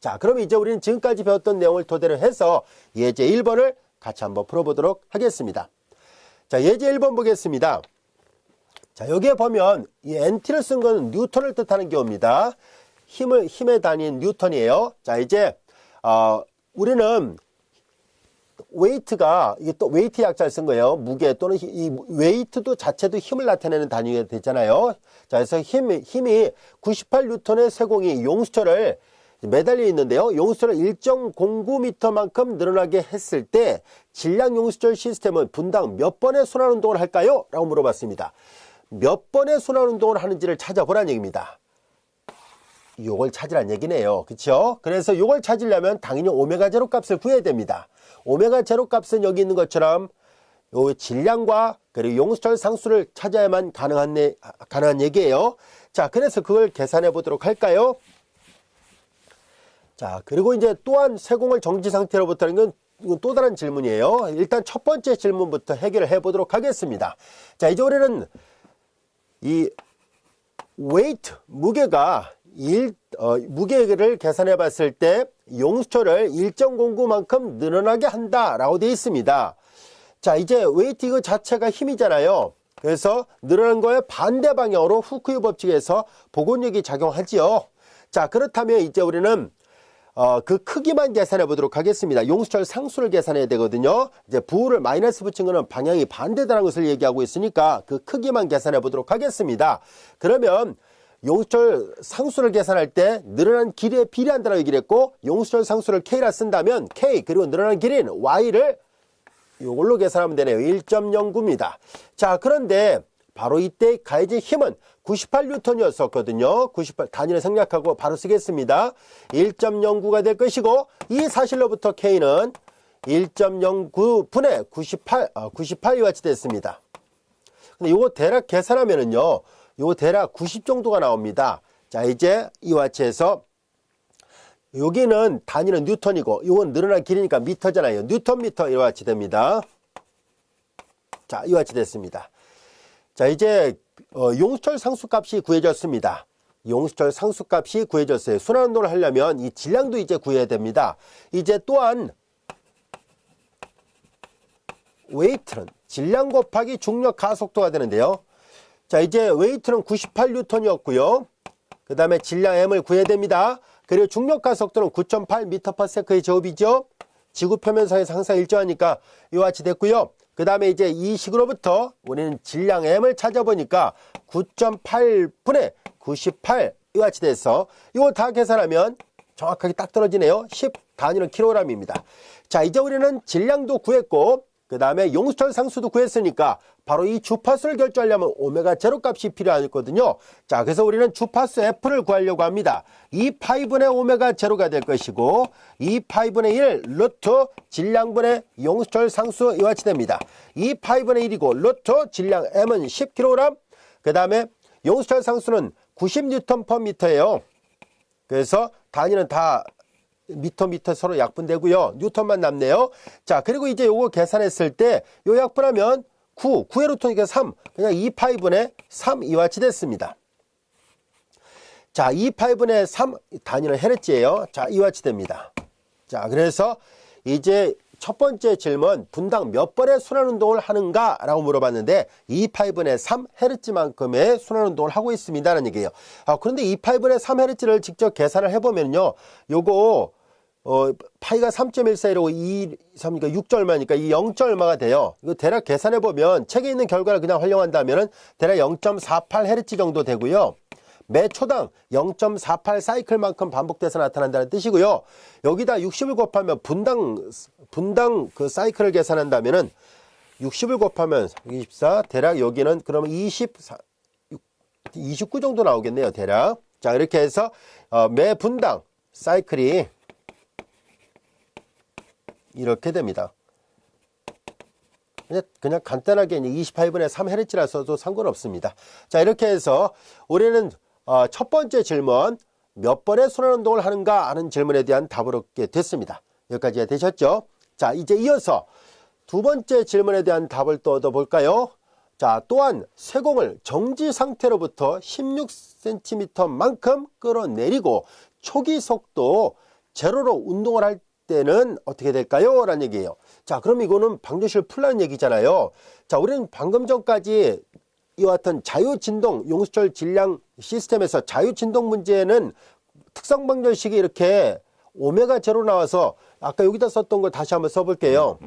자, 그러면 이제 우리는 지금까지 배웠던 내용을 토대로 해서 예제 1번을 같이 한번 풀어보도록 하겠습니다. 자, 예제 1번 보겠습니다. 자, 여기에 보면 이 NT를 쓴 건 뉴턴을 뜻하는 경우입니다. 힘의 단위인 뉴턴이에요. 자, 이제 우리는 웨이트가, 이게 또 웨이트 약자를 쓴 거예요. 무게 또는 이 웨이트도 자체도 힘을 나타내는 단위가 되잖아요. 자, 그래서 힘이 98뉴턴의 쇠공이 용수철을 매달려 있는데요. 용수철을 1.09m만큼 늘어나게 했을 때 질량 용수철 시스템은 분당 몇 번의 순환 운동을 할까요? 라고 물어봤습니다. 몇 번의 순환 운동을 하는지를 찾아보라는 얘기입니다. 요걸 찾으란 얘기네요. 그쵸? 그래서 요걸 찾으려면 당연히 오메가 제로 값을 구해야 됩니다. 오메가 제로 값은 여기 있는 것처럼 요 질량과 그리고 용수철 상수를 찾아야만 가능한 얘기예요. 자, 그래서 그걸 계산해 보도록 할까요? 자, 그리고 이제 또한 쇠공을 정지 상태로부터는 건 이건 또 다른 질문이에요. 일단 첫 번째 질문부터 해결을 해 보도록 하겠습니다. 자, 이제 우리는 이 웨이트, 무게가 무게를 계산해 봤을 때 용수철을 1.09만큼 늘어나게 한다라고 되어 있습니다. 자, 이제 웨이트 이거 자체가 힘이잖아요. 그래서 늘어난 거에 반대 방향으로 후크의 법칙에서 복원력이 작용하지요. 자, 그렇다면 이제 우리는 그 크기만 계산해 보도록 하겠습니다. 용수철 상수를 계산해야 되거든요. 이제 부호를 마이너스 붙인 거는 방향이 반대다라는 것을 얘기하고 있으니까 그 크기만 계산해 보도록 하겠습니다. 그러면 용수철 상수를 계산할 때 늘어난 길이에 비례한다라고 얘기를 했고, 용수철 상수를 K라 쓴다면 K 그리고 늘어난 길이인 Y를 이걸로 계산하면 되네요. 1.09입니다. 자, 그런데 바로 이때 가해진 힘은 98뉴턴이었었거든요. 98 단위를 생략하고 바로 쓰겠습니다. 1.09가 될 것이고, 이 사실로부터 K는 1.09분의 98이 같이 됐습니다. 근데 이거 대략 계산하면은요, 요 대략 90 정도가 나옵니다. 자, 이제 이와 같이 해서 여기는 단위는 뉴턴이고 이건 늘어난 길이니까 미터잖아요. 뉴턴 미터 이와 같이 됩니다. 자, 이와 같이 됐습니다. 자, 이제 용수철 상수값이 구해졌습니다. 용수철 상수값이 구해졌어요. 순환운동을 하려면 이 질량도 이제 구해야 됩니다. 이제 또한 웨이트는 질량 곱하기 중력 가속도가 되는데요. 자, 이제 웨이트는 98뉴턴이었고요. 그 다음에 질량 M을 구해야 됩니다. 그리고 중력 가속도는 9.8m/s의 제곱이죠. 지구 표면상에서 항상 일정하니까 이와 같이 됐고요. 그 다음에 이제 이 식으로부터 우리는 질량 M을 찾아보니까 9.8분의 98 이와 같이 돼서 이거 다 계산하면 정확하게 딱 떨어지네요. 10 단위는 킬로그램입니다. 자, 이제 우리는 질량도 구했고 그 다음에 용수철 상수도 구했으니까 바로 이 주파수를 결정하려면 오메가 제로 값이 필요하거든요. 자, 그래서 우리는 주파수 F를 구하려고 합니다. 2파이분의 오메가 제로가 될 것이고 2파이분의 1 루트 질량분의 용수철 상수 이와 같이 됩니다. 2파이분의 1이고 루트 질량 M은 10kg, 그 다음에 용수철 상수는 90Nm/m예요. 그래서 단위는 다 미터 서로 약분되고요. 뉴턴만 남네요. 자, 그리고 이제 요거 계산했을 때 요 약분하면 9의 루트니까 3, 그냥 2파이분의 3 이와 같이 됐습니다. 자, 2파이분의 3 단위는 헤르츠예요. 자, 이와 같이 됩니다. 자, 그래서 이제 첫 번째 질문, 분당 몇 번의 순환운동을 하는가? 라고 물어봤는데 2파이분의 3 헤르츠만큼의 순환운동을 하고 있습니다라는 얘기예요. 그런데 2파이분의 3 헤르츠를 직접 계산을 해보면요, 요거 파이가 3.14이라고 2, 3이니까 6절 얼마니까 이 0절 얼마가 돼요. 이거 대략 계산해보면 책에 있는 결과를 그냥 활용한다면 대략 0.48Hz 정도 되고요. 매 초당 0.48 사이클만큼 반복돼서 나타난다는 뜻이고요. 여기다 60을 곱하면 분당 그 사이클을 계산한다면은 60을 곱하면 24, 대략 여기는 그러면 29 정도 나오겠네요, 대략. 자, 이렇게 해서 매 분당 사이클이 이렇게 됩니다. 그냥 간단하게 28분의 3Hz라 써도 상관없습니다. 자, 이렇게 해서 우리는 첫 번째 질문, 몇 번의 순환운동을 하는가 하는 질문에 대한 답을 얻게 됐습니다. 여기까지가 되셨죠? 자, 이제 이어서 두 번째 질문에 대한 답을 또 얻어볼까요? 자, 또한 쇠공을 정지 상태로부터 16cm만큼 끌어내리고 초기 속도 제로로 운동을 할 때는 어떻게 될까요? 라는 얘기예요. 자, 그럼 이거는 방정식을 풀라는 얘기잖아요. 자, 우리는 방금 전까지 이와 같은 자유진동 용수철 질량 시스템에서 자유진동 문제는 특성 방정식이 이렇게 오메가 제로 나와서 아까 여기다 썼던 걸 다시 한번 써볼게요.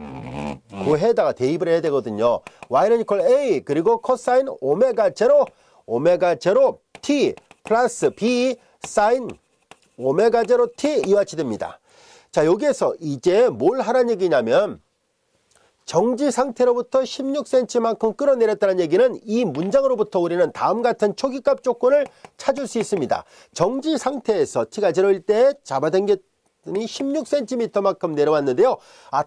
그 해에다가 대입을 해야 되거든요. y는 이퀄 a 그리고 코사인 오메가 제로 t 플러스 b 사인 오메가 제로 t 이와 같이 됩니다. 자, 여기에서 이제 뭘 하라는 얘기냐면 정지 상태로부터 16cm만큼 끌어내렸다는 얘기는 이 문장으로부터 우리는 다음 같은 초기값 조건을 찾을 수 있습니다. 정지 상태에서 t가 제로일 때 잡아당겼더니 16cm만큼 내려왔는데요.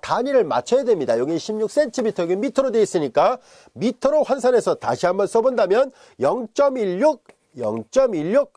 단위를 맞춰야 됩니다. 여기 16cm, 여기 미터로 되어 있으니까 미터로 환산해서 다시 한번 써본다면 0.16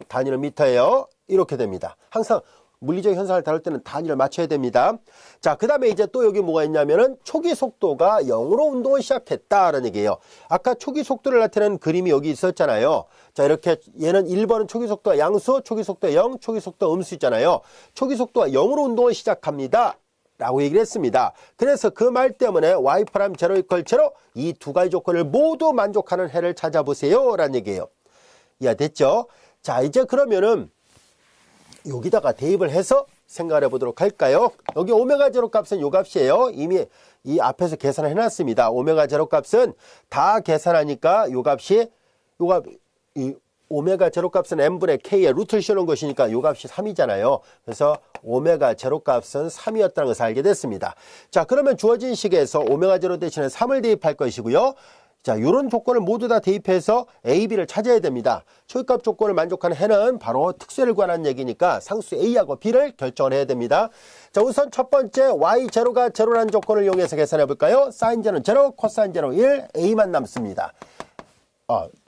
단위는 미터예요. 이렇게 됩니다. 항상 물리적 현상을 다룰 때는 단위를 맞춰야 됩니다. 자, 그 다음에 이제 또 여기 뭐가 있냐면은 초기 속도가 0으로 운동을 시작했다라는 얘기예요. 아까 초기 속도를 나타내는 그림이 여기 있었잖아요. 자, 이렇게 얘는 1번은 초기 속도가 양수, 초기 속도가 0, 초기 속도가 음수 있잖아요. 초기 속도가 0으로 운동을 시작합니다. 라고 얘기를 했습니다. 그래서 그 말 때문에 y 프라임 제로 이퀄 제로 이 두 가지 조건을 모두 만족하는 해를 찾아보세요. 라는 얘기예요. 이해됐죠? 자, 이제 그러면은 여기다가 대입을 해서 생각을 해보도록 할까요? 여기 오메가 제로 값은 요 값이에요. 이미 이 앞에서 계산을 해놨습니다. 오메가 제로 값은 다 계산하니까 요 값이 이 오메가 제로 값은 n분의 k의 루트를 씌우는 것이니까 요 값이 3이잖아요. 그래서 오메가 제로 값은 3이었다는 것을 알게 됐습니다. 자, 그러면 주어진 식에서 오메가 제로 대신에 3을 대입할 것이고요. 자, 이런 조건을 모두 다 대입해서 A, B를 찾아야 됩니다. 초기값 조건을 만족하는 해는 바로 특수를 구하는 얘기니까 상수 A하고 B를 결정을 해야 됩니다. 자, 우선 첫 번째 Y0가 제로라는 조건을 이용해서 계산해 볼까요? 사인 제로는 제로, 코사인 제로 1, A만 남습니다.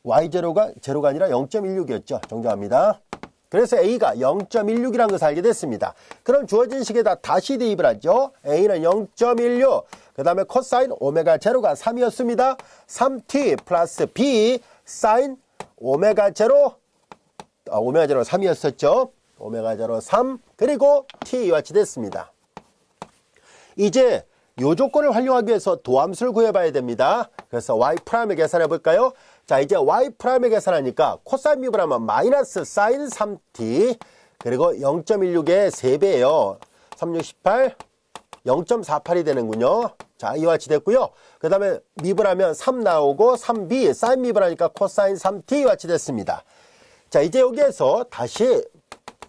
Y0가 제로가 아니라 0.16이었죠. 정정합니다. 그래서 A가 0.16이라는 것을 알게 됐습니다. 그럼 주어진 식에다 다시 대입을 하죠. A는 0.16, 그 다음에 코사인 오메가 제로가 3이었습니다. 3t 플러스 B 사인 오메가 제로, 오메가 제로 3이었었죠. 오메가 제로 3, 그리고 t 이와 같이 됐습니다. 이제 이 조건을 활용하기 위해서 도함수를 구해봐야 됩니다. 그래서 y 프라임을 계산해 볼까요? 자, 이제 y 프라임을 계산하니까 코사인 미분 하면 마이너스 사인 3t 그리고 0.16의 3배예요. 3, 6, 18 0.48이 되는군요. 자, 이와 같이 됐고요. 그 다음에 미분하면 3 나오고 3b 사인 미분하니까 코사인 3t 이와 같이 됐습니다. 자, 이제 여기에서 다시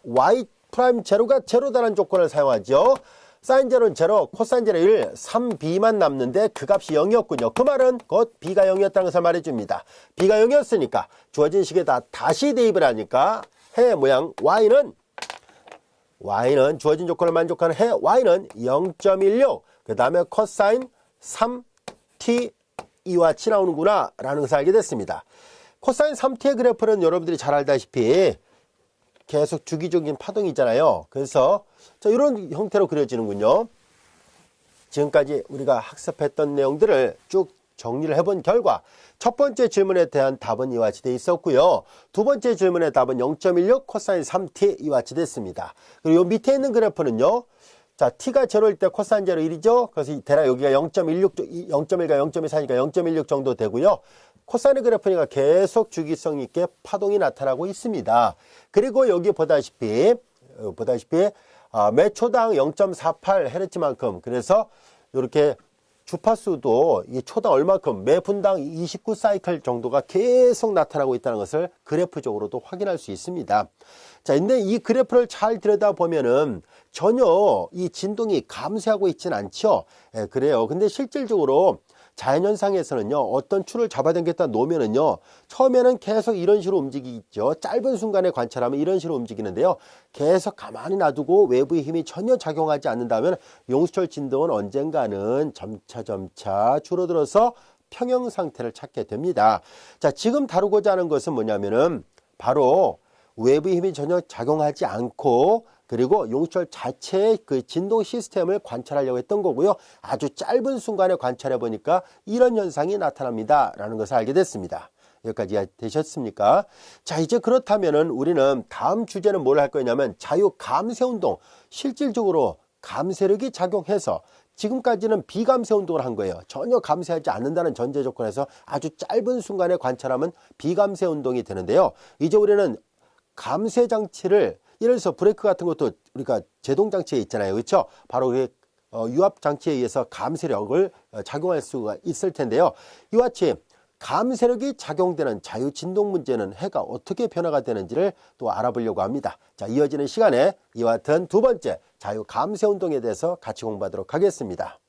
y 프라임 제로가 제로다라는 조건을 사용하죠. 사인 제로는 제로, 코사인 제로 1, 3b만 남는데 그 값이 0이었군요. 그 말은 곧 b가 0이었다는 것을 말해줍니다. b가 0이었으니까 주어진 식에다 다시 대입을 하니까 해 모양 y는 주어진 조건을 만족하는 해 y는 0.16, 그 다음에 코사인 3t 이와 같이 나오는구나 라는 것을 알게 됐습니다. 코사인 3t의 그래프는 여러분들이 잘 알다시피 계속 주기적인 파동이 있잖아요. 그래서 이런 형태로 그려지는군요. 지금까지 우리가 학습했던 내용들을 쭉 정리를 해본 결과 첫 번째 질문에 대한 답은 이와 같이 되어 있었고요. 두 번째 질문의 답은 0.16 코사인 3t 이와 같이 됐습니다. 그리고 요 밑에 있는 그래프는요. 자, t가 제로일 때 코사인 제로 1이죠. 그래서 대략 여기가 0.16, 0.1과 0.14니까 0.16 정도 되고요. 코사인의 그래프니까 계속 주기성 있게 파동이 나타나고 있습니다. 그리고 여기 보다시피 매 초당 0.48Hz만큼, 그래서 이렇게 주파수도 이 초당 얼마큼 매 분당 29사이클 정도가 계속 나타나고 있다는 것을 그래프적으로도 확인할 수 있습니다. 자, 근데 이 그래프를 잘 들여다보면은 전혀 이 진동이 감소하고 있지는 않죠. 그래요. 근데 실질적으로 자연현상에서는요, 어떤 추를 잡아당겼다 놓으면은요, 처음에는 계속 이런 식으로 움직이죠. 짧은 순간에 관찰하면 이런 식으로 움직이는데요, 계속 가만히 놔두고 외부의 힘이 전혀 작용하지 않는다면 용수철 진동은 언젠가는 점차 줄어들어서 평형 상태를 찾게 됩니다. 자, 지금 다루고자 하는 것은 뭐냐면은 바로 외부의 힘이 전혀 작용하지 않고, 그리고 용수철 자체의 그 진동 시스템을 관찰하려고 했던 거고요. 아주 짧은 순간에 관찰해 보니까 이런 현상이 나타납니다 라는 것을 알게 됐습니다. 여기까지 되셨습니까? 자, 이제 그렇다면은 우리는 다음 주제는 뭘 할 거냐면 자유 감쇄 운동. 실질적으로 감쇄력이 작용해서 지금까지는 비감쇄 운동을 한 거예요. 전혀 감쇄하지 않는다는 전제 조건에서 아주 짧은 순간에 관찰하면 비감쇄 운동이 되는데요. 이제 우리는 감쇄 장치를 예를 들어서 브레이크 같은 것도 우리가 제동 장치에 있잖아요. 그렇죠? 바로 그 유압 장치에 의해서 감쇄력을 작용할 수가 있을 텐데요. 이와 같이 감쇄력이 작용되는 자유 진동 문제는 해가 어떻게 변화가 되는지를 또 알아보려고 합니다. 자, 이어지는 시간에 이와 같은 두 번째 자유 감쇄 운동에 대해서 같이 공부하도록 하겠습니다.